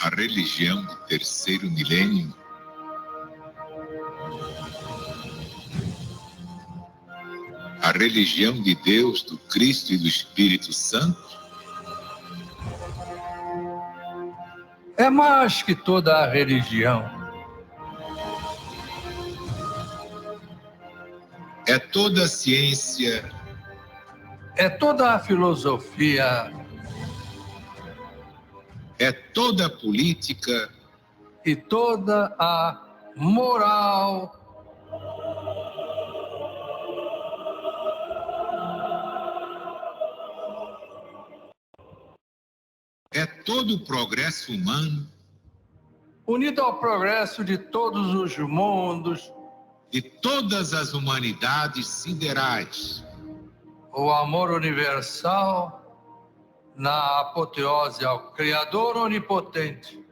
A religião do terceiro milênio a religião de Deus, do Cristo e do Espírito Santo é mais que toda a religião. É toda a ciência, é toda a filosofia, é toda a política e toda a moral. É todo o progresso humano, unido ao progresso de todos os mundos, de todas as humanidades siderais. O amor universal na apoteose ao Criador onipotente,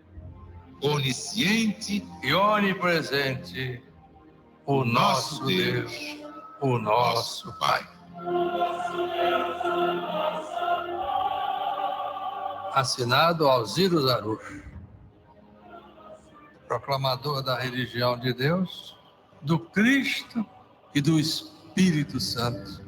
onisciente e onipresente, o nosso Deus, o nosso Pai. Assinado Alziro Zaruch, proclamador da religião de Deus, do Cristo e do Espírito Santo.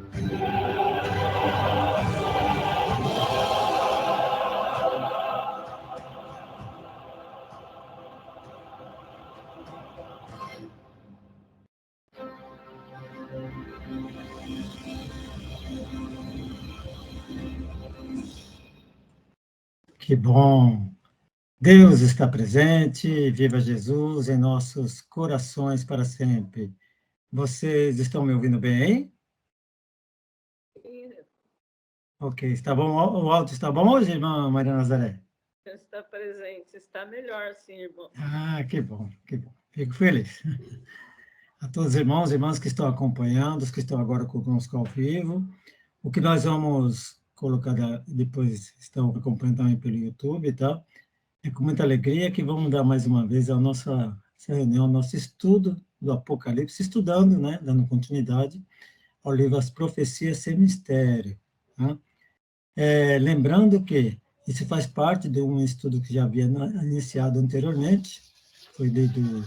Que bom! Deus está presente, viva Jesus em nossos corações para sempre. Vocês estão me ouvindo bem aí? Ok, está bom? O áudio está bom hoje, irmã Maria Nazaré? Está presente, está melhor sim, irmão. Ah, que bom, que bom. Fico feliz. A todos os irmãos e irmãs que estão acompanhando, os que estão agora conosco ao vivo, o que nós vamos colocar depois, estão acompanhando também pelo YouTube e tal, é com muita alegria que vamos dar mais uma vez a nossa reunião, ao nosso estudo do Apocalipse, estudando, né, dando continuidade ao livro As Profecias Sem Mistério. Né? Lembrando que Isso faz parte de um estudo que já havia iniciado anteriormente, foi lido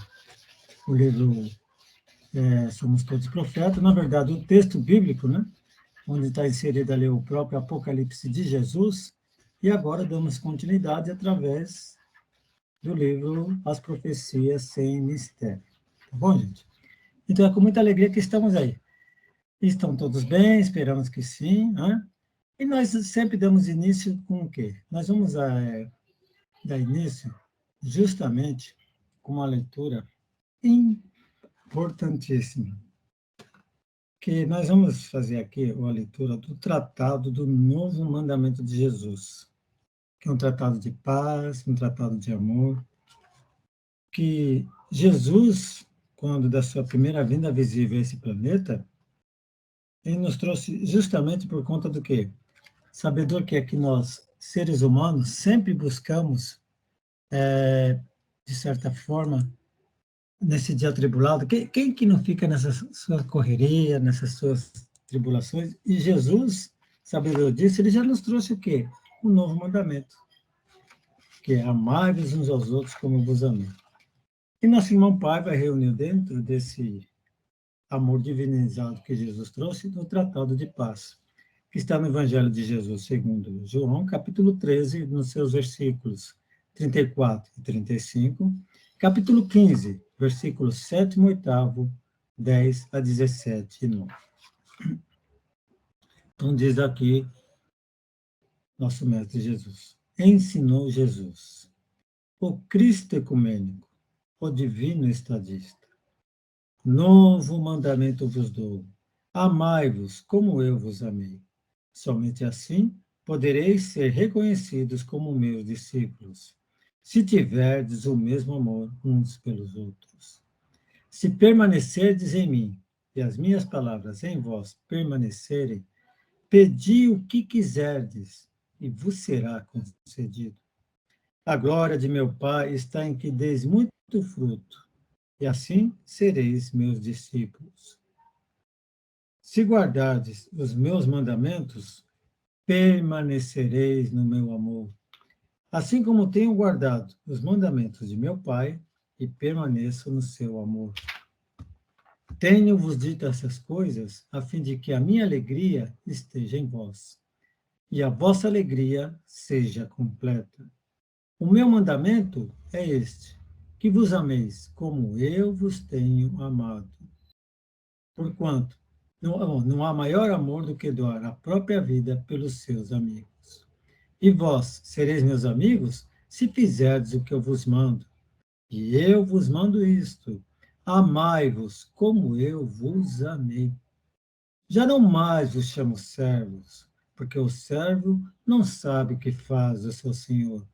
o livro Somos Todos Profetas, na verdade, o texto bíblico, né, onde está inserido ali o próprio Apocalipse de Jesus, e agora damos continuidade através do livro As Profecias Sem Mistério. Tá bom, gente? Então, é com muita alegria que estamos aí. Estão todos bem? Esperamos que sim, né? E nós sempre damos início com o quê? Nós vamos dar início justamente com uma leitura importantíssima, que nós vamos fazer aqui a leitura do Tratado do Novo Mandamento de Jesus, que é um tratado de paz, um tratado de amor, que Jesus, quando da sua primeira vinda visível a esse planeta, ele nos trouxe justamente por conta do quê? Sabedor que é que nós, seres humanos, sempre buscamos, de certa forma, nesse dia atribulado, quem que não fica nessa sua correria, nessas suas tribulações? E Jesus, sabedor disso, ele já nos trouxe o quê? Um novo mandamento, que é amai-vos uns aos outros como vos amei. E nosso irmão Paiva reuniu dentro desse amor divinizado que Jesus trouxe no Tratado de Paz, que está no Evangelho de Jesus, segundo João, capítulo 13, nos seus versículos 34 e 35, capítulo 15, versículos 7 e 8, 10 a 17 e 9. Então diz aqui nosso Mestre Jesus. Ensinou Jesus, o Cristo ecumênico, o divino estadista. Novo mandamento vos dou, amai-vos como eu vos amei. Somente assim podereis ser reconhecidos como meus discípulos, se tiverdes o mesmo amor uns pelos outros. Se permanecerdes em mim, e as minhas palavras em vós permanecerem, pedi o que quiserdes, e vos será concedido. A glória de meu Pai está em que deis muito fruto, e assim sereis meus discípulos. Se guardardes os meus mandamentos, permanecereis no meu amor, assim como tenho guardado os mandamentos de meu Pai e permaneço no seu amor. Tenho-vos dito essas coisas a fim de que a minha alegria esteja em vós e a vossa alegria seja completa. O meu mandamento é este, que vos ameis como eu vos tenho amado. Porquanto não há maior amor do que doar a própria vida pelos seus amigos. E vós sereis meus amigos se fizerdes o que eu vos mando. E eu vos mando isto, amai-vos como eu vos amei. Já não mais vos chamo servos, porque o servo não sabe o que faz o seu senhor,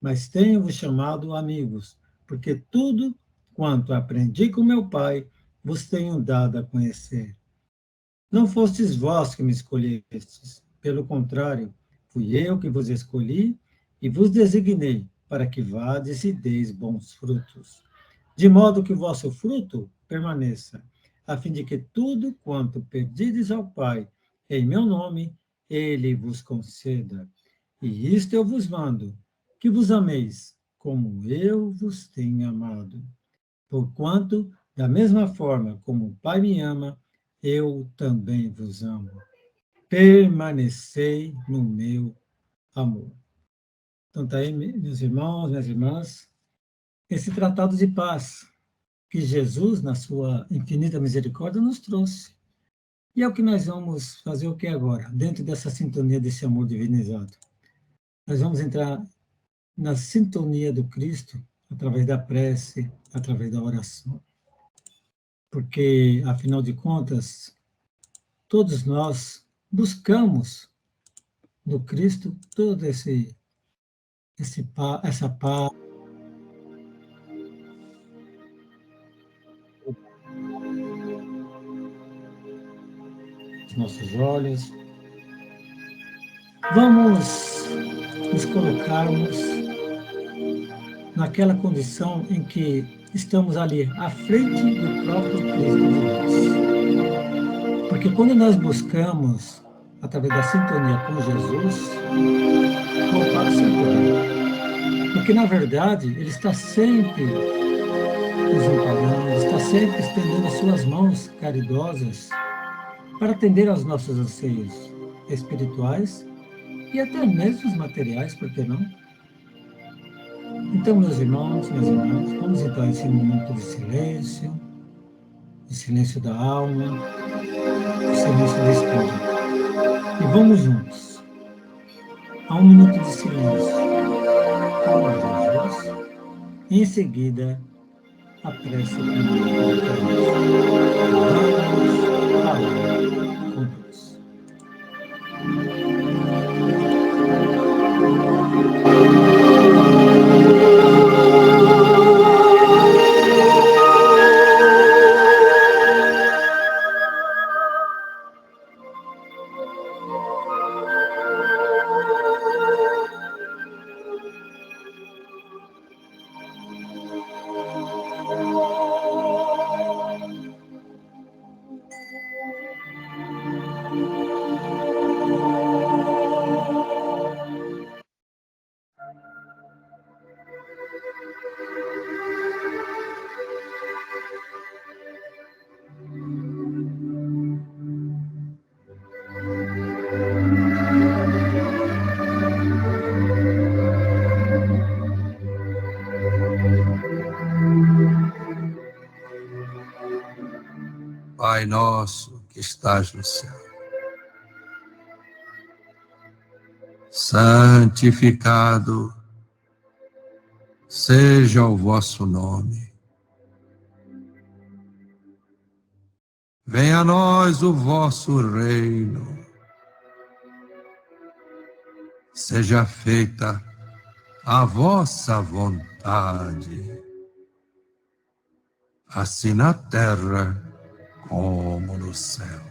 mas tenho-vos chamado amigos, porque tudo quanto aprendi com meu Pai vos tenho dado a conhecer. Não fostes vós que me escolhestes, pelo contrário, fui eu que vos escolhi e vos designei para que vades e deis bons frutos, de modo que o vosso fruto permaneça, a fim de que tudo quanto pedides ao Pai em meu nome, ele vos conceda. E isto eu vos mando, que vos ameis, como eu vos tenho amado. Porquanto, da mesma forma como o Pai me ama, eu também vos amo. Permanecei no meu amor. Então, está aí, meus irmãos, minhas irmãs, esse tratado de paz que Jesus, na sua infinita misericórdia, nos trouxe. E é o que nós vamos fazer o que agora, dentro dessa sintonia desse amor divinizado. Nós vamos entrar na sintonia do Cristo, através da prece, através da oração. Porque, afinal de contas, todos nós buscamos no Cristo todo essa paz, os nossos olhos. Vamos nos colocarmos naquela condição em que estamos ali, à frente do próprio Cristo de Deus. Porque quando nós buscamos, através da sintonia com Jesus, voltar sempre porque, na verdade, ele está sempre nos amparando, está sempre estendendo as suas mãos caridosas para atender aos nossos anseios espirituais e até mesmo os materiais, por que não? Então, meus irmãos, minhas irmãs, vamos então a esse momento de silêncio da alma, de silêncio do espírito. E vamos juntos a um minuto de silêncio com Jesus, e em seguida a prece final da Vamos falar com Deus. Pai nosso que estás no céu, santificado seja o vosso nome. Venha a nós o vosso reino. Seja feita a vossa vontade, assim na terra como no céu.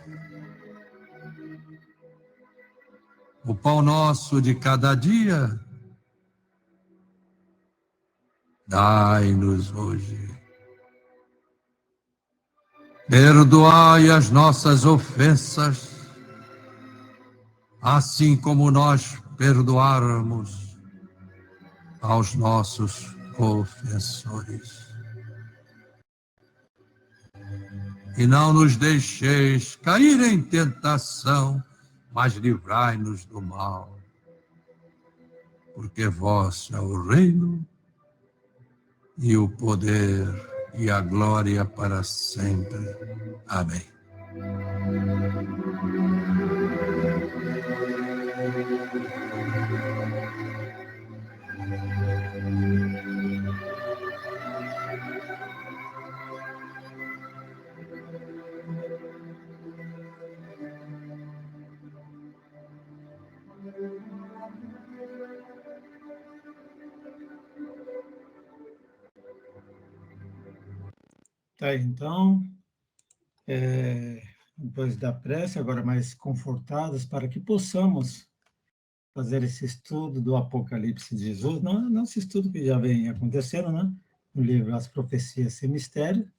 O pão nosso de cada dia, dai-nos hoje. Perdoai as nossas ofensas, assim como nós perdoarmos aos nossos ofensores. E não nos deixeis cair em tentação, mas livrai-nos do mal. Porque vosso é o reino, e o poder, e a glória para sempre. Amém. Tá, então, depois da prece, agora mais confortados, para que possamos fazer esse estudo do Apocalipse de Jesus, não esse estudo que já vem acontecendo, né? No livro As Profecias Sem Mistério.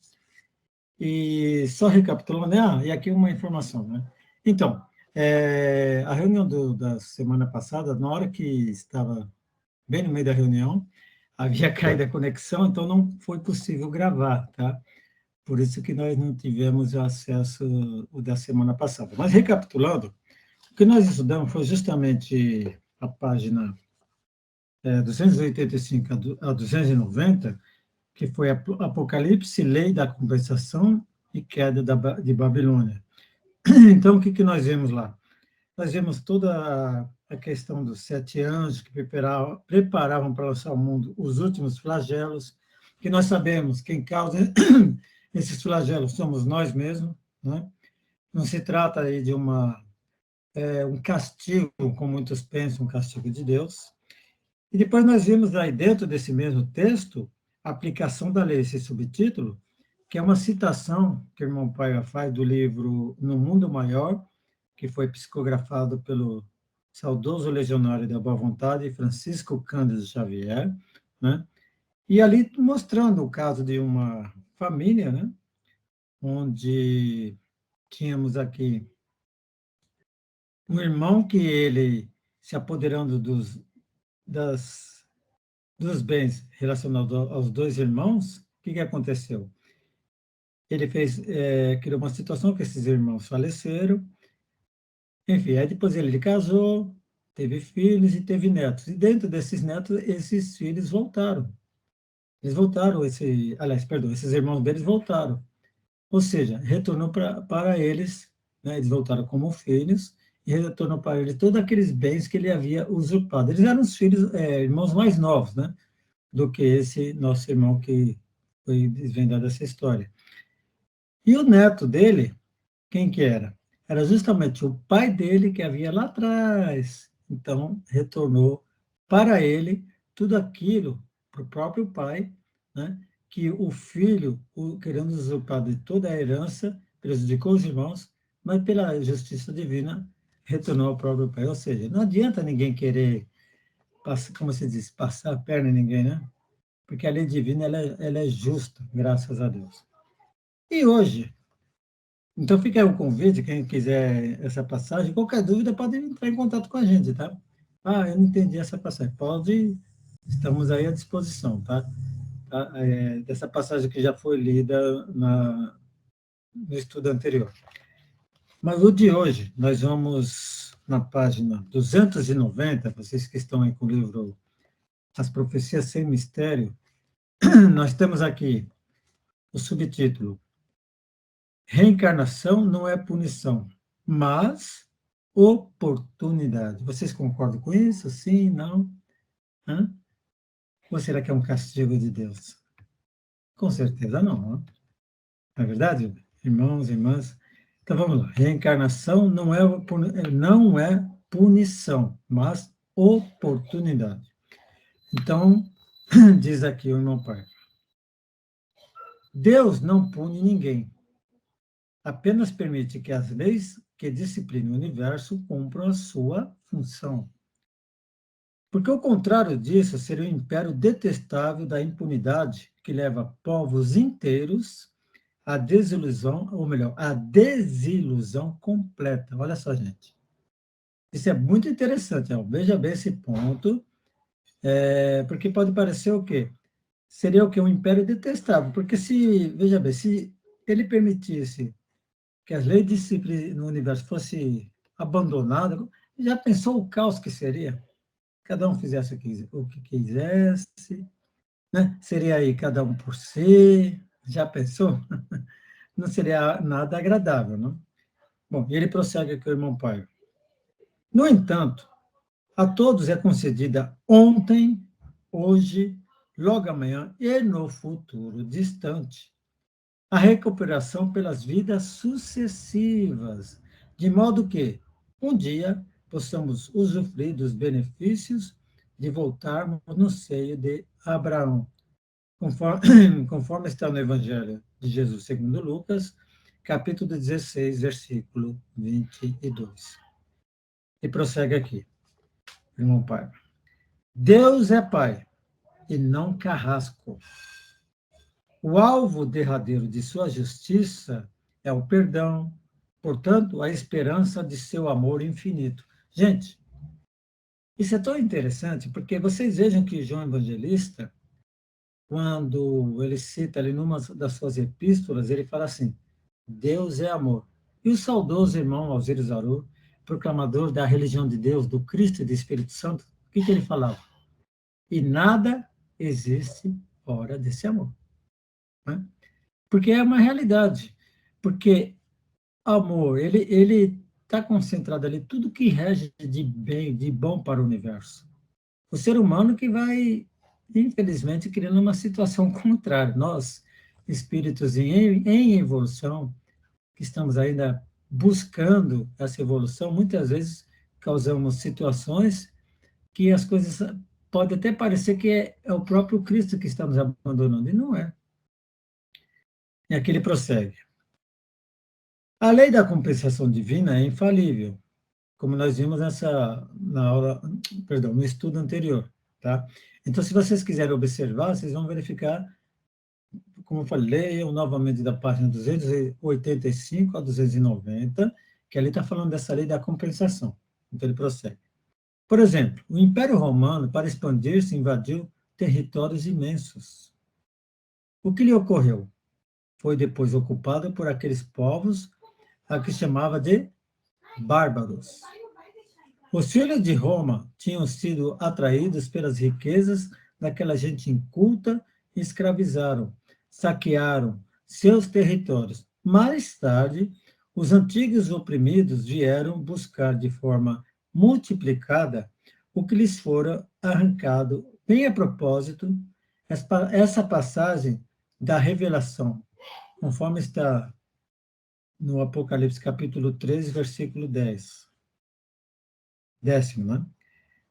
E só recapitulando, e aqui uma informação, né? Então, a reunião da semana passada, na hora que estava bem no meio da reunião, havia caído a conexão, então não foi possível gravar, tá? Por isso que nós não tivemos acesso o da semana passada. Mas, recapitulando, o que nós estudamos foi justamente a página 285 a 290, que foi Apocalipse, Lei da Compensação e Queda de Babilônia. Então, o que nós vemos lá? Nós vemos toda a questão dos 7 anjos que preparavam para lançar ao mundo os últimos flagelos, que nós sabemos quem causa esses flagelos somos nós mesmos, né? Não se trata aí de um castigo, como muitos pensam, um castigo de Deus. E depois nós vimos aí dentro desse mesmo texto a aplicação da lei, esse subtítulo, que é uma citação que o irmão Paiva faz do livro No Mundo Maior, que foi psicografado pelo saudoso legionário da Boa Vontade, Francisco Cândido Xavier, né? E ali mostrando o caso de uma família, né? Onde tínhamos aqui um irmão que ele se apoderando das dos bens relacionados aos dois irmãos, o que aconteceu? Ele criou uma situação que esses irmãos faleceram, enfim, aí depois ele casou, teve filhos e teve netos. E dentro desses netos, esses filhos voltaram. Eles voltaram, esses irmãos deles voltaram. Ou seja, retornou para eles, né, eles voltaram como filhos, e retornou para eles todos aqueles bens que ele havia usurpado. Eles eram os filhos, irmãos mais novos, né, do que esse nosso irmão que foi desvendado essa história. E o neto dele, quem que era? Era justamente o pai dele que havia lá atrás. Então, retornou para ele tudo aquilo, para o próprio pai, né, que o filho, querendo usurpar de toda a herança, prejudicou os irmãos, mas pela justiça divina, retornou ao próprio pai. Ou seja, não adianta ninguém querer, como se diz, passar a perna em ninguém, né? Porque a lei divina ela é justa, graças a Deus. E hoje, então fica aí o convite, quem quiser essa passagem, qualquer dúvida pode entrar em contato com a gente, tá? Ah, eu não entendi essa passagem. Estamos aí à disposição, tá? Dessa passagem que já foi lida no estudo anterior. Mas o de hoje, nós vamos na página 290, vocês que estão aí com o livro As Profecias Sem Mistério, nós temos aqui o subtítulo Reencarnação não é punição, mas oportunidade. Vocês concordam com isso? Sim, não? Hã? Ou será que é um castigo de Deus? Com certeza não. Não é verdade, irmãos e irmãs? Então vamos lá. Reencarnação não é punição, mas oportunidade. Então, diz aqui o irmão Pai. Deus não pune ninguém. Apenas permite que as leis que disciplinam o universo cumpram a sua função. Porque o contrário disso seria o império detestável da impunidade que leva povos inteiros à desilusão, ou melhor, à desilusão completa. Olha só, gente. Isso é muito interessante. Veja bem esse ponto, porque pode parecer o quê? Seria o quê? Um império detestável. Porque veja bem, se ele permitisse que as leis de disciplina no universo fossem abandonadas, já pensou o caos que seria? Cada um fizesse o que quisesse, né? Seria aí cada um por si, já pensou? Não seria nada agradável, não? Bom, ele prossegue aqui, o irmão Pai. No entanto, a todos é concedida ontem, hoje, logo amanhã e no futuro distante a recuperação pelas vidas sucessivas, de modo que, um dia, possamos usufruir dos benefícios de voltarmos no seio de Abraão, conforme está no Evangelho de Jesus, segundo Lucas, capítulo 16, versículo 22. E prossegue aqui, irmão Pai. Deus é Pai, e não carrasco. O alvo derradeiro de sua justiça é o perdão, portanto, a esperança de seu amor infinito. Gente, isso é tão interessante, porque vocês vejam que João Evangelista, quando ele cita ali numa das suas epístolas, ele fala assim, Deus é amor. E o saudoso irmão Alzira Zaru, proclamador da religião de Deus, do Cristo e do Espírito Santo, o que ele falava? E nada existe fora desse amor. Né? Porque é uma realidade. Porque amor, ele está concentrado ali, tudo que rege de bem, de bom para o universo. O ser humano que vai, infelizmente, criando uma situação contrária. Nós, espíritos em evolução, que estamos ainda buscando essa evolução, muitas vezes causamos situações que as coisas pode até parecer que é o próprio Cristo que está nos abandonando, e não é. E aqui ele prossegue. A lei da compensação divina é infalível, como nós vimos no estudo anterior, tá? Então, se vocês quiserem observar, vocês vão verificar, como eu falei, leiam novamente da página 285 a 290, que ali está falando dessa lei da compensação. Então, ele prossegue. Por exemplo, o Império Romano, para expandir-se, invadiu territórios imensos. O que lhe ocorreu? Foi depois ocupado por aqueles povos a que chamava de bárbaros. Os filhos de Roma tinham sido atraídos pelas riquezas daquela gente inculta e escravizaram, saquearam seus territórios. Mais tarde, os antigos oprimidos vieram buscar de forma multiplicada o que lhes fora arrancado. Bem a propósito, essa passagem da revelação, conforme está no Apocalipse capítulo 13, versículo 10. 10º, né?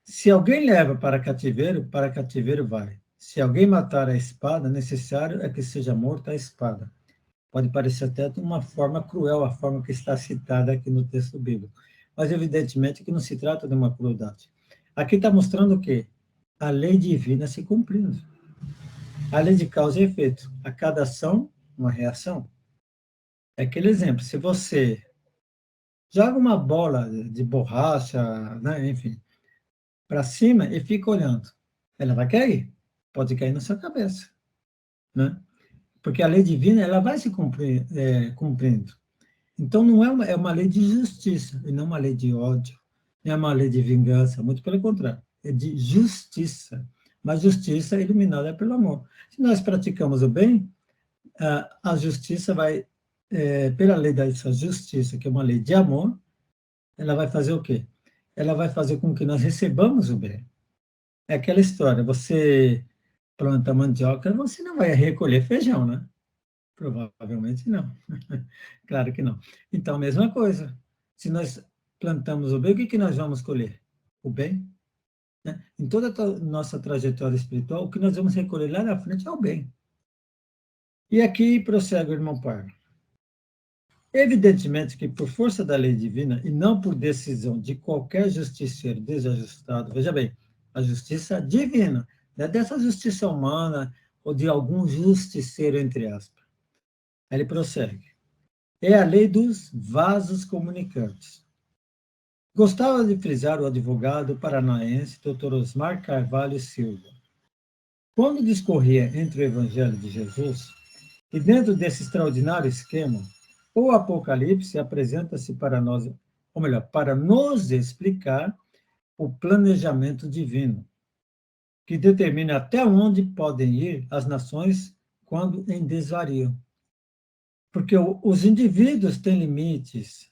Se alguém leva para cativeiro vai. Se alguém matar a espada, necessário é que seja morta a espada. Pode parecer até de uma forma cruel a forma que está citada aqui no texto bíblico, mas evidentemente que não se trata de uma crueldade. Aqui está mostrando o quê? A lei divina se cumprindo. A lei de causa e efeito. A cada ação, uma reação. É aquele exemplo, se você joga uma bola de borracha, né, enfim, para cima e fica olhando, ela vai cair. Pode cair na sua cabeça, né? Porque a lei divina, ela vai se cumprindo. Então, não é uma lei de justiça, e não uma lei de ódio, não é uma lei de vingança, muito pelo contrário, é de justiça. Mas justiça iluminada pelo amor. Se nós praticamos o bem, a justiça vai, pela lei dessa justiça, que é uma lei de amor, ela vai fazer o quê? Ela vai fazer com que nós recebamos o bem. É aquela história, você planta mandioca, você não vai recolher feijão, né? Provavelmente não. Claro que não. Então, mesma coisa. Se nós plantamos o bem, o que nós vamos colher? O bem. Né? Em toda a nossa trajetória espiritual, o que nós vamos recolher lá na frente é o bem. E aqui prossegue o irmão Pardo. Evidentemente que por força da lei divina e não por decisão de qualquer justiceiro desajustado, veja bem, a justiça divina, não é dessa justiça humana ou de algum justiceiro, entre aspas. Ele prossegue. É a lei dos vasos comunicantes. Gostava de frisar o advogado paranaense Dr. Osmar Carvalho Silva. Quando discorria entre o Evangelho de Jesus, e dentro desse extraordinário esquema, o Apocalipse apresenta-se para nós, ou melhor, para nos explicar o planejamento divino, que determina até onde podem ir as nações quando em desvario. Porque os indivíduos têm limites,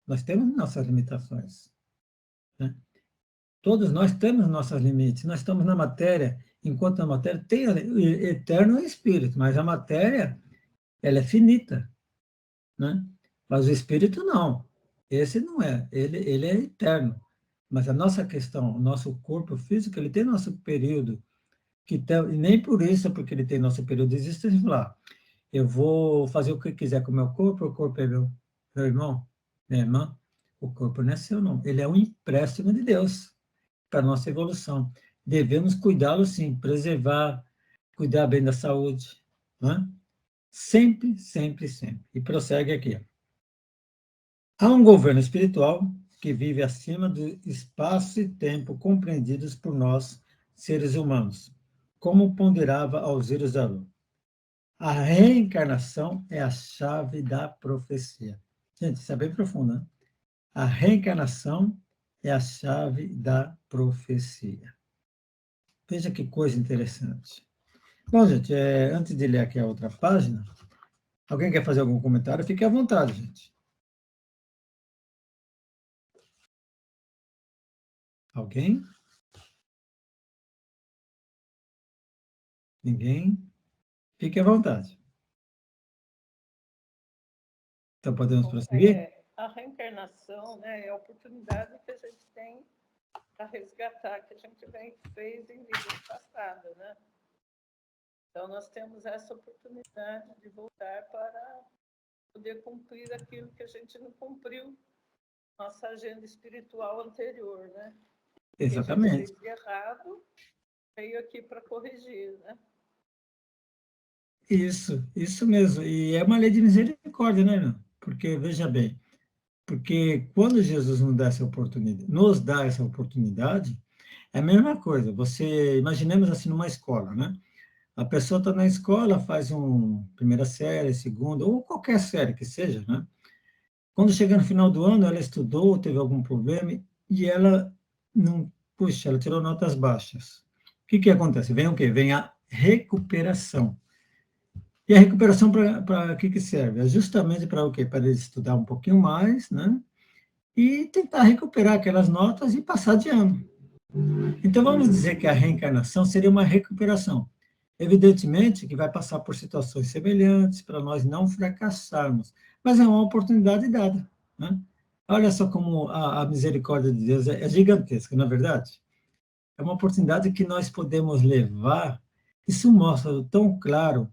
nós temos nossas limitações. Né? Todos nós temos nossos limites, nós estamos na matéria, enquanto a matéria tem eterno espírito, mas a matéria, ela é finita. Né? Mas o espírito não. Esse não é, ele é eterno. Mas a nossa questão, o nosso corpo físico, ele tem nosso período, e nem por isso, porque ele tem nosso período de existência, lá, eu vou fazer o que quiser com o meu corpo, o corpo é meu irmão, minha irmã, o corpo não é seu, não. Ele é um empréstimo de Deus para a nossa evolução. Devemos cuidá-lo, sim, preservar, cuidar bem da saúde, né? Sempre, sempre, sempre. E prossegue aqui. Há um governo espiritual que vive acima do espaço e tempo compreendidos por nós, seres humanos, como ponderava Alzira Zaru. A reencarnação é a chave da profecia. Gente, isso é bem profundo, né? A reencarnação é a chave da profecia. Veja que coisa interessante. Bom, gente, antes de ler aqui a outra página, alguém quer fazer algum comentário? Fique à vontade, gente. Alguém? Ninguém? Fique à vontade. Então, podemos prosseguir? A reencarnação, né, é a oportunidade que a gente tem para resgatar, que a gente fez em vidas passadas, né? Então, nós temos essa oportunidade de voltar para poder cumprir aquilo que a gente não cumpriu, nossa agenda espiritual anterior, né? Exatamente. A gente fez errado, veio aqui para corrigir, né? Isso mesmo. E é uma lei de misericórdia, né, irmão? Porque, veja bem, porque quando Jesus nos dá essa oportunidade, É a mesma coisa. Imaginemos assim numa escola, né? A pessoa está na escola, faz primeira série, segunda, ou qualquer série que seja, né? Quando chega no final do ano, ela estudou, teve algum problema, e ela não, puxa, ela tirou notas baixas. O que acontece? Vem o quê? Vem a recuperação. E a recuperação para que serve? É justamente para o quê? Para ele estudar um pouquinho mais, né? E tentar recuperar aquelas notas e passar de ano. Então, vamos dizer que a reencarnação seria uma recuperação. Evidentemente que vai passar por situações semelhantes para nós não fracassarmos, mas é uma oportunidade dada, né? Olha só como a misericórdia de Deus é gigantesca, não é verdade? É uma oportunidade que nós podemos levar. Isso mostra tão claro.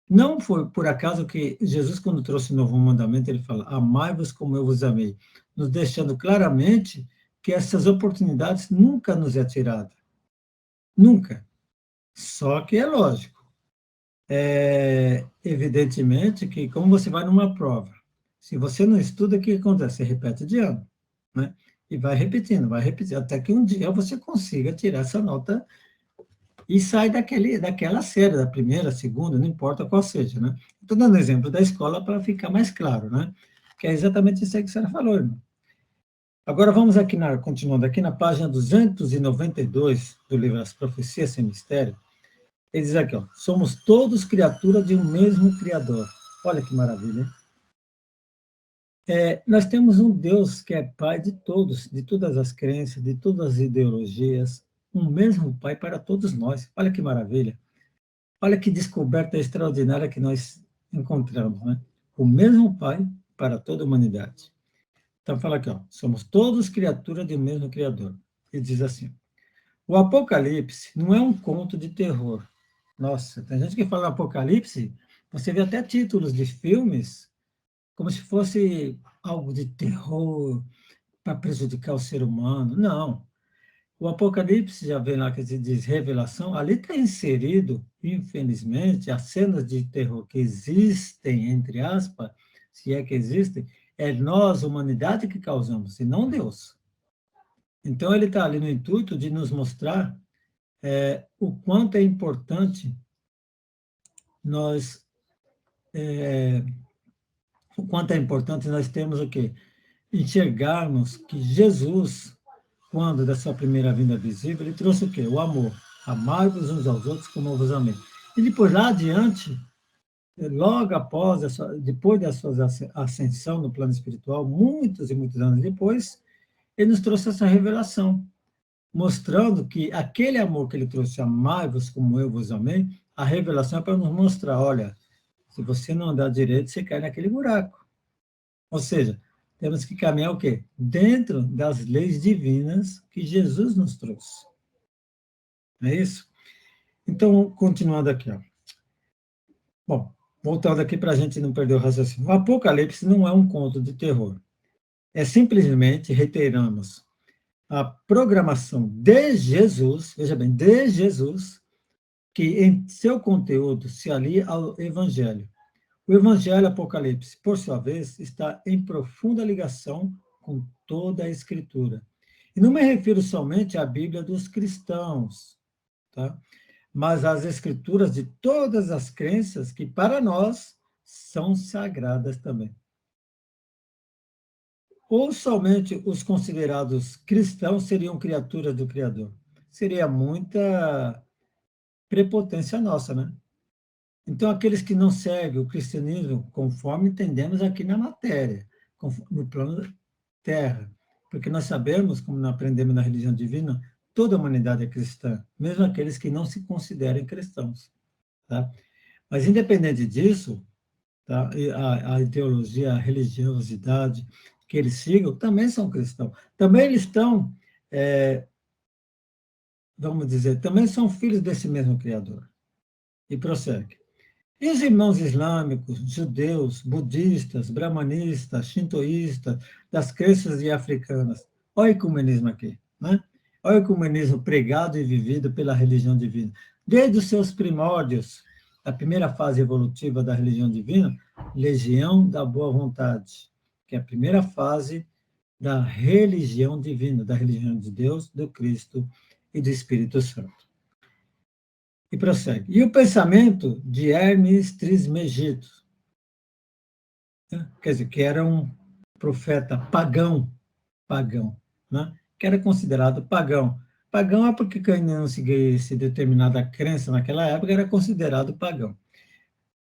Não foi por acaso que Jesus, quando trouxe o novo mandamento, ele fala: amai-vos como eu vos amei, nos deixando claramente que essas oportunidades nunca nos é tirada. Nunca. Só que é lógico. Evidentemente que, como você vai numa prova, se você não estuda, o que acontece? Você repete de ano, né? E vai repetindo, até que um dia você consiga tirar essa nota e sai daquela série, da primeira, segunda, não importa qual seja, né? Estou dando exemplo da escola para ficar mais claro, né? Que é exatamente isso aí que a senhora falou, irmão. Agora vamos aqui, continuando aqui na página 292 do livro As Profecias Sem Mistério. Ele diz aqui, ó, somos todos criatura de um mesmo Criador. Olha que maravilha, hein? Nós temos um Deus que é Pai de todos, de todas as crenças, de todas as ideologias, um mesmo Pai para todos nós. Olha que maravilha. Olha que descoberta extraordinária que nós encontramos, né? O mesmo Pai para toda a humanidade. Então, fala aqui, ó, somos todos criatura de um mesmo Criador. Ele diz assim, o Apocalipse não é um conto de terror. Nossa, tem gente que fala Apocalipse, você vê até títulos de filmes como se fosse algo de terror para prejudicar o ser humano. Não. O Apocalipse, já vem lá que se diz revelação, ali está inserido, infelizmente, as cenas de terror que existem, entre aspas, se é que existem, é nós, humanidade, que causamos, e não Deus. Então, ele está ali no intuito de nos mostrar o quanto é importante nós termos o quê? Enxergarmos que Jesus, quando da sua primeira vinda visível, ele trouxe o quê? O amor. Amai-vos uns aos outros como eu vos amei. E depois, lá adiante, logo após, depois da sua ascensão no plano espiritual, muitos e muitos anos depois, ele nos trouxe essa revelação, mostrando que aquele amor que ele trouxe, amai-vos como eu vos amei, a revelação é para nos mostrar, olha, se você não andar direito, você cai naquele buraco. Ou seja, temos que caminhar o quê? Dentro das leis divinas que Jesus nos trouxe. Não é isso? Então, continuando aqui, ó. Bom, voltando aqui para a gente não perder o raciocínio. O Apocalipse não é um conto de terror. É simplesmente, reiteramos, a programação de Jesus, veja bem, de Jesus, que em seu conteúdo se alia ao Evangelho. O Evangelho Apocalipse, por sua vez, está em profunda ligação com toda a Escritura. E não me refiro somente à Bíblia dos cristãos, tá? Mas às Escrituras de todas as crenças que, para nós, são sagradas também. Ou somente os considerados cristãos seriam criaturas do Criador? Seria muita prepotência nossa, né? Então, aqueles que não seguem o cristianismo conforme entendemos aqui na matéria, no plano terra, porque nós sabemos, como aprendemos na religião divina, toda a humanidade é cristã, mesmo aqueles que não se considerem cristãos. Tá? Mas, independente disso, tá? A ideologia, a religiosidade que eles sigam, também são cristãos. Também eles estão, vamos dizer, também são filhos desse mesmo Criador. E prossegue. E os irmãos islâmicos, judeus, budistas, brahmanistas, shintoístas, das crenças de africanas. Olha o ecumenismo aqui, né? Olha o ecumenismo pregado e vivido pela religião divina. Desde os seus primórdios, a primeira fase evolutiva da religião divina, legião da boa vontade, que é a primeira fase da religião divina, da religião de Deus, do Cristo e do Espírito Santo. E prossegue. E o pensamento de Hermes Trismegisto, né? Quer dizer, que era um profeta pagão, né? Que era considerado pagão. Pagão é porque quem não seguisse determinada crença naquela época era considerado pagão,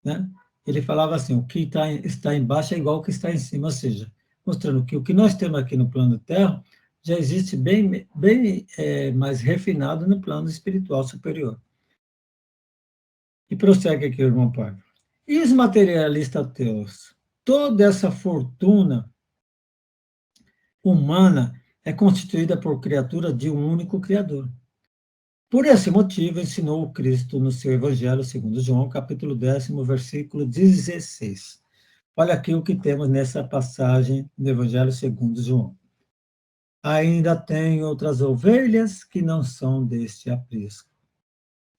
né? Ele falava assim, o que está embaixo é igual ao que está em cima, ou seja, mostrando que o que nós temos aqui no plano Terra já existe bem mais refinado no plano espiritual superior. E prossegue aqui, irmão Pai. E os materialistas ateus? Toda essa fortuna humana é constituída por criatura de um único Criador. Por esse motivo, ensinou o Cristo no seu Evangelho, segundo João, capítulo 10, versículo 16. Olha aqui o que temos nessa passagem do Evangelho segundo João. Ainda tem outras ovelhas que não são deste aprisco.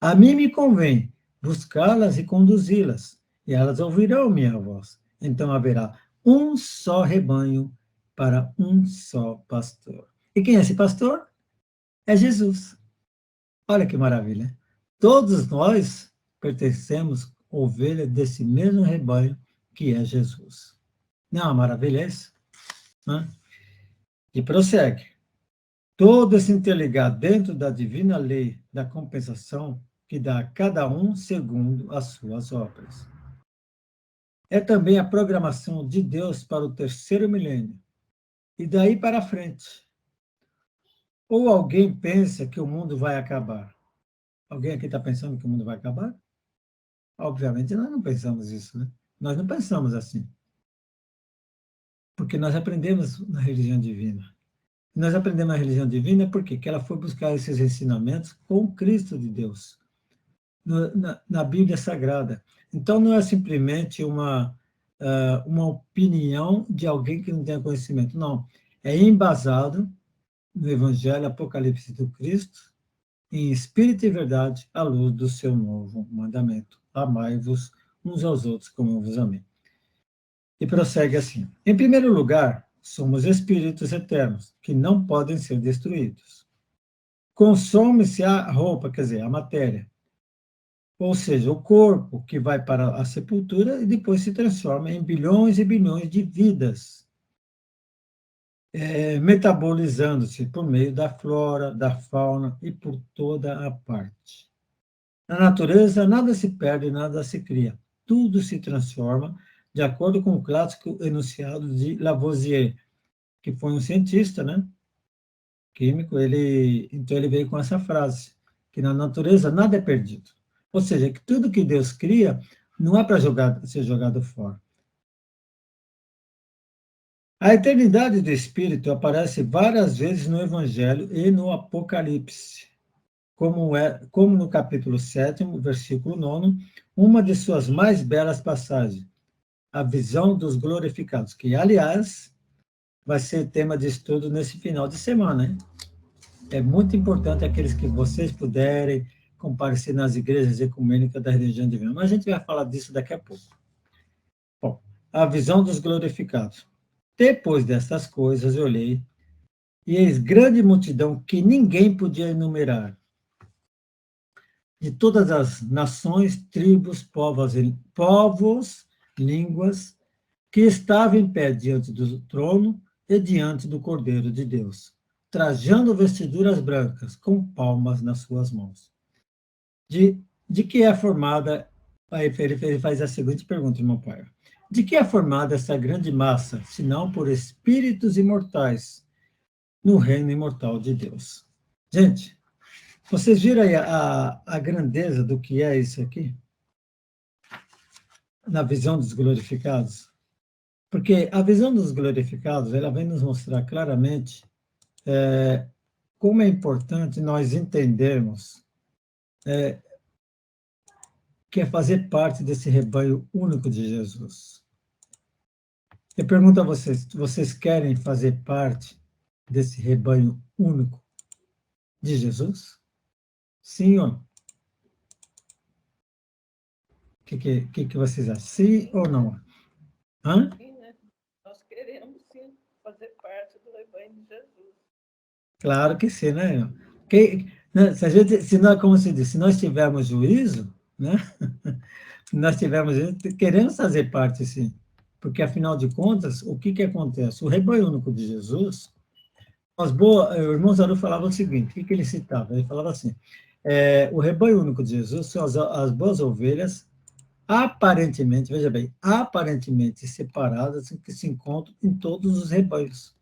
A mim me convém buscá-las e conduzi-las, e elas ouvirão minha voz. Então haverá um só rebanho para um só pastor. E quem é esse pastor? É Jesus. Olha que maravilha. Todos nós pertencemos ovelha desse mesmo rebanho que é Jesus. Não é uma maravilha isso? Né? E prossegue. Todos se interligar dentro da divina lei da compensação que dá a cada um segundo as suas obras. É também a programação de Deus para o terceiro milênio. E daí para frente. Ou alguém pensa que o mundo vai acabar? Alguém aqui está pensando que o mundo vai acabar? Obviamente nós não pensamos isso, né? Nós não pensamos assim. Porque nós aprendemos na religião divina. Nós aprendemos na religião divina porque ela foi buscar esses ensinamentos com Cristo de Deus, na Bíblia Sagrada. Então, não é simplesmente uma opinião de alguém que não tem conhecimento, não. É embasado no Evangelho Apocalipse do Cristo, em espírito e verdade, à luz do seu novo mandamento. Amai-vos uns aos outros como eu vos amei. E prossegue assim. Em primeiro lugar, somos espíritos eternos, que não podem ser destruídos. Consome-se a roupa, quer dizer, a matéria. Ou seja, o corpo que vai para a sepultura e depois se transforma em bilhões e bilhões de vidas, metabolizando-se por meio da flora, da fauna e por toda a parte. Na natureza, nada se perde, nada se cria. Tudo se transforma, de acordo com o clássico enunciado de Lavoisier, que foi um cientista, né, químico. Então ele veio com essa frase, que na natureza nada é perdido. Ou seja, que tudo que Deus cria não é para ser jogado fora. A eternidade do Espírito aparece várias vezes no Evangelho e no Apocalipse, como no capítulo 7, versículo 9, uma de suas mais belas passagens, a visão dos glorificados, que, aliás, vai ser tema de estudo nesse final de semana, hein? É muito importante aqueles que vocês puderem comparecer nas igrejas ecumênicas da religião divina. Mas a gente vai falar disso daqui a pouco. Bom, a visão dos glorificados. Depois dessas coisas, eu olhei, e eis grande multidão que ninguém podia enumerar, de todas as nações, tribos, povos, línguas, que estavam em pé diante do trono e diante do Cordeiro de Deus, trajando vestiduras brancas, com palmas nas suas mãos. De que é formada, aí ele faz a seguinte pergunta, irmão Pai. De que é formada essa grande massa, senão por espíritos imortais no reino imortal de Deus? Gente, vocês viram aí a grandeza do que é isso aqui? Na visão dos glorificados? Porque a visão dos glorificados, ela vem nos mostrar claramente como é importante nós entendermos que é fazer parte desse rebanho único de Jesus. Eu pergunto a vocês querem fazer parte desse rebanho único de Jesus? Sim ou não? O que vocês acham? Sim ou não? Hã? Sim, né? Nós queremos, sim, fazer parte do rebanho de Jesus. Claro que sim, né? né? Se nós, como se diz, se nós tivermos juízo, né? Se nós tivermos juízo, queremos fazer parte, sim. Porque, afinal de contas, o que acontece? O rebanho único de Jesus, o irmão Zaru falava o seguinte, o que ele citava? Ele falava assim, o rebanho único de Jesus são as boas ovelhas, aparentemente, veja bem, aparentemente separadas, que se encontram em todos os rebanhos.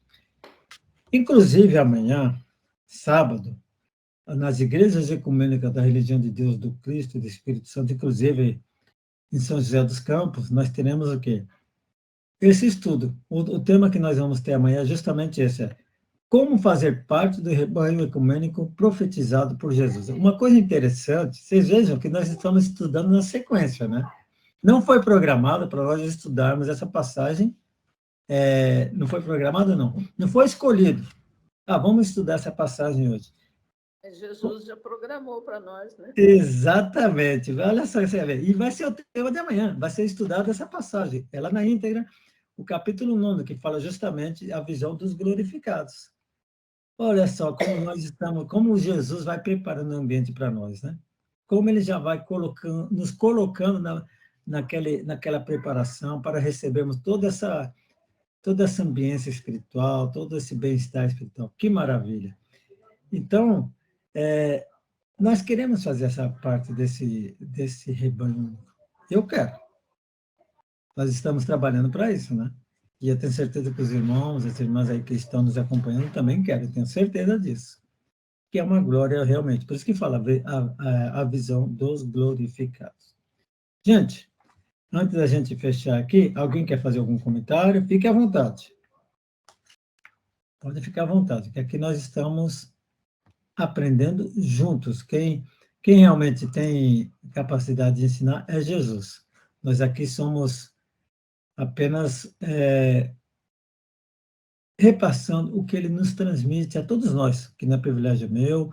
Inclusive, amanhã, sábado, nas igrejas ecumênicas da religião de Deus, do Cristo e do Espírito Santo, inclusive em São José dos Campos, nós teremos o quê? Esse estudo. O tema que nós vamos ter amanhã é justamente esse, como fazer parte do rebanho ecumênico profetizado por Jesus. Uma coisa interessante, vocês vejam que nós estamos estudando na sequência, né? Não foi programado para nós estudarmos essa passagem, não foi programado, não. Não foi escolhido. Vamos estudar essa passagem hoje. Jesus já programou para nós, né? Exatamente. Olha só, você vê. E vai ser o tema de amanhã, vai ser estudada essa passagem. Ela na íntegra, o capítulo 9, que fala justamente a visão dos glorificados. Olha só como nós estamos, como Jesus vai preparando o ambiente para nós, né? Como ele já vai nos colocando naquela preparação para recebermos toda essa ambiência espiritual, todo esse bem-estar espiritual. Que maravilha! Então, nós queremos fazer essa parte desse rebanho. Eu quero. Nós estamos trabalhando para isso, né? E eu tenho certeza que os irmãos, as irmãs aí que estão nos acompanhando também querem, eu tenho certeza disso. Que é uma glória realmente. Por isso que fala a visão dos glorificados. Gente, antes da gente fechar aqui, alguém quer fazer algum comentário? Fique à vontade. Pode ficar à vontade, que aqui nós estamos aprendendo juntos. Quem realmente tem capacidade de ensinar é Jesus. Nós aqui somos apenas repassando o que ele nos transmite a todos nós, que não é privilégio meu.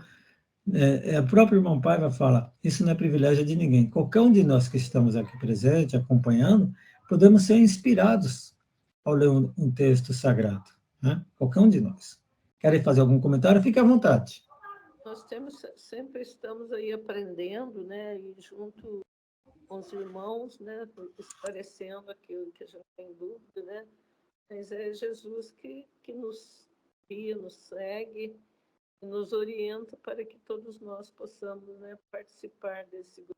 O próprio irmão Paiva fala, isso não é privilégio de ninguém. Qualquer um de nós que estamos aqui presente, acompanhando, podemos ser inspirados ao ler um texto sagrado. Né? Qualquer um de nós. Querem fazer algum comentário? Fique à vontade. Nós sempre estamos aí aprendendo, né? E junto com os irmãos, né? Esclarecendo aquilo que a gente tem dúvida, né? Mas é Jesus que nos guia, nos segue, nos orienta para que todos nós possamos, né, participar desse grupo.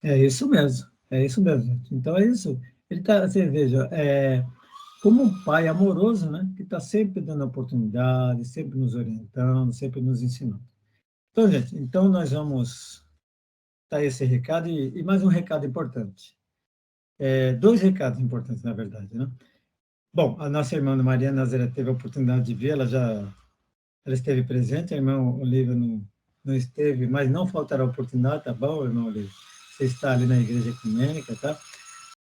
É isso mesmo, gente. Então é isso. Ele está, você veja, como um pai amoroso, né, que está sempre dando oportunidade, sempre nos orientando, sempre nos ensinando. Então, gente, nós vamos dar esse recado e mais um recado importante. Dois recados importantes, na verdade, né? Bom, a nossa irmã Maria Nazaré teve a oportunidade de ver, ela esteve presente, a irmã Olívia não esteve, mas não faltará oportunidade, tá bom, irmã Olívia? Você está ali na Igreja Ecumênica, tá?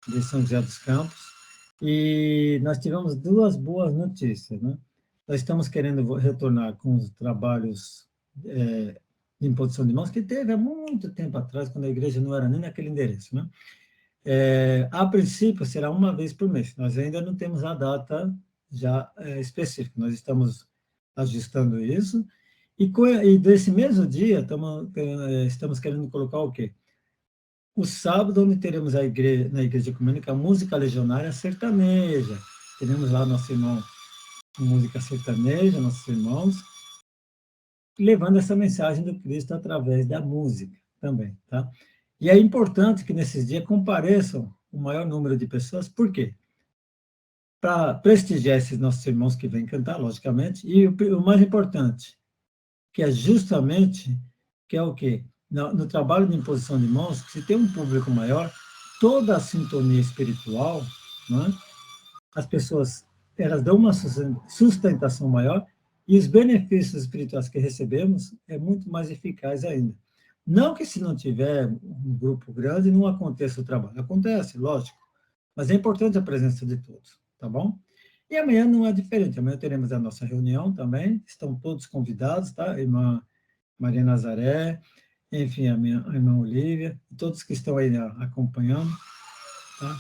De São José dos Campos. E nós tivemos duas boas notícias, né? Nós estamos querendo retornar com os trabalhos de imposição de mãos, que teve há muito tempo atrás, quando a igreja não era nem naquele endereço, né? A princípio, será uma vez por mês. Nós ainda não temos a data já específica. Nós estamos ajustando isso. E desse mesmo dia, estamos querendo colocar o quê? O sábado, onde teremos na Igreja Ecumênica, a música legionária sertaneja. Teremos lá nosso irmão música sertaneja, nossos irmãos, levando essa mensagem do Cristo através da música também, tá? E é importante que nesses dias compareçam o maior número de pessoas, por quê? Para prestigiar esses nossos irmãos que vêm cantar, logicamente, e o mais importante, que é justamente, que é o quê? No trabalho de imposição de mãos, se tem um público maior, toda a sintonia espiritual, né? As pessoas elas dão uma sustentação maior e os benefícios espirituais que recebemos é muito mais eficaz ainda. Não que se não tiver um grupo grande não aconteça o trabalho. Acontece, lógico, mas é importante a presença de todos, tá bom? E amanhã não é diferente. Amanhã teremos a nossa reunião também. Estão todos convidados, tá? A irmã Maria Nazaré, enfim, a irmã Olívia, todos que estão aí acompanhando, tá?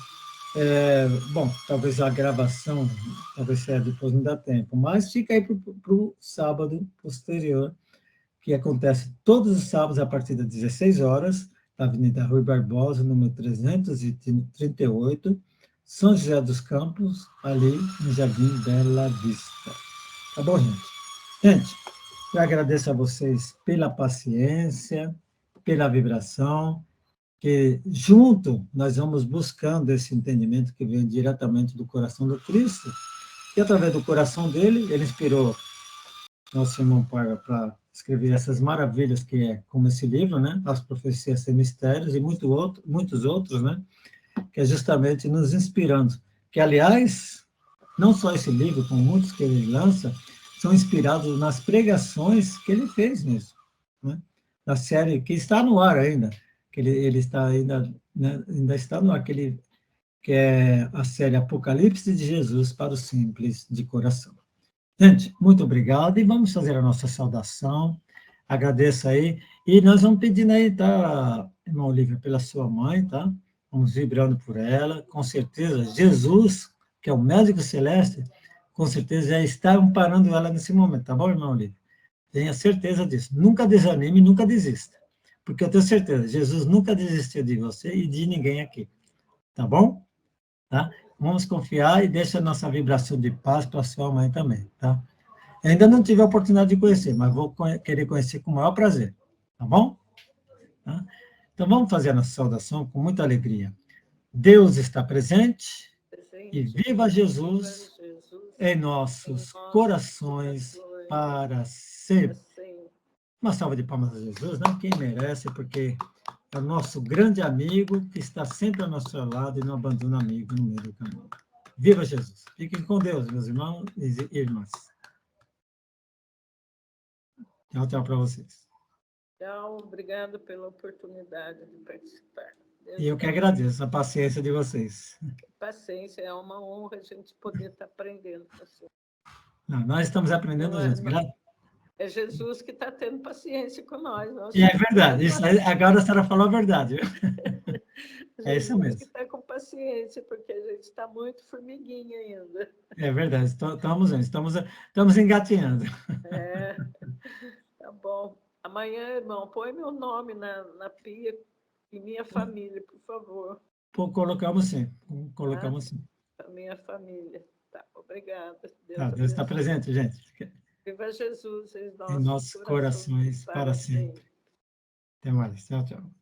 Bom, talvez a gravação, talvez seja depois, não dá tempo, mas fica aí para o sábado posterior, que acontece todos os sábados a partir das 16 horas, na Avenida Rui Barbosa, número 338, São José dos Campos, ali no Jardim Bela Vista. Tá bom, gente? Gente, eu agradeço a vocês pela paciência, pela vibração, que junto nós vamos buscando esse entendimento que vem diretamente do coração do Cristo, e através do coração dele, ele inspirou nosso irmão Parga para escrever essas maravilhas que é como esse livro, né? As Profecias Sem Mistérios e muitos outros, né? Que é justamente nos inspirando. Que, aliás, não só esse livro, como muitos que ele lança, são inspirados nas pregações que ele fez mesmo, né? Na série que está no ar ainda, que ele está ainda, né? Ainda está no ar, que é a série Apocalipse de Jesus para os Simples de Coração. Gente, muito obrigado e vamos fazer a nossa saudação. Agradeço aí. E nós vamos pedindo aí, tá, irmão Olívia, pela sua mãe, tá? Vamos vibrando por ela. Com certeza, Jesus, que é o médico celeste, com certeza já está amparando ela nesse momento, tá bom, irmão Olívia? Tenha certeza disso. Nunca desanime, nunca desista. Porque eu tenho certeza, Jesus nunca desistiu de você e de ninguém aqui. Tá bom? Tá? Vamos confiar e deixa a nossa vibração de paz para a sua mãe também, tá? Ainda não tive a oportunidade de conhecer, mas vou querer conhecer com o maior prazer, tá bom? Tá? Então, vamos fazer a nossa saudação com muita alegria. Deus está presente e viva Jesus em nossos corações para sempre. Uma salva de palmas a Jesus, né? Quem merece, porque é o nosso grande amigo que está sempre ao nosso lado e não abandona amigo no meio do caminho. Viva Jesus! Fiquem com Deus, meus irmãos e irmãs. Tchau, tchau para vocês. Tchau, obrigado pela oportunidade de participar. E eu que agradeço a paciência de vocês. Paciência, é uma honra a gente poder estar aprendendo com você. Não, nós estamos aprendendo juntos. É Jesus que está tendo paciência com nós. É verdade, isso aí, agora a senhora falou a verdade. É isso mesmo. Que está com paciência, porque a gente está muito formiguinha ainda. É verdade, estamos engatinhando. Tá bom. Amanhã, irmão, põe meu nome na pia e minha família, por favor. Colocamos sim, colocamos sim. A minha família. Tá, obrigada. Deus está presente, gente. Viva Jesus em nossos corações para sempre. Até mais. Tchau, tchau.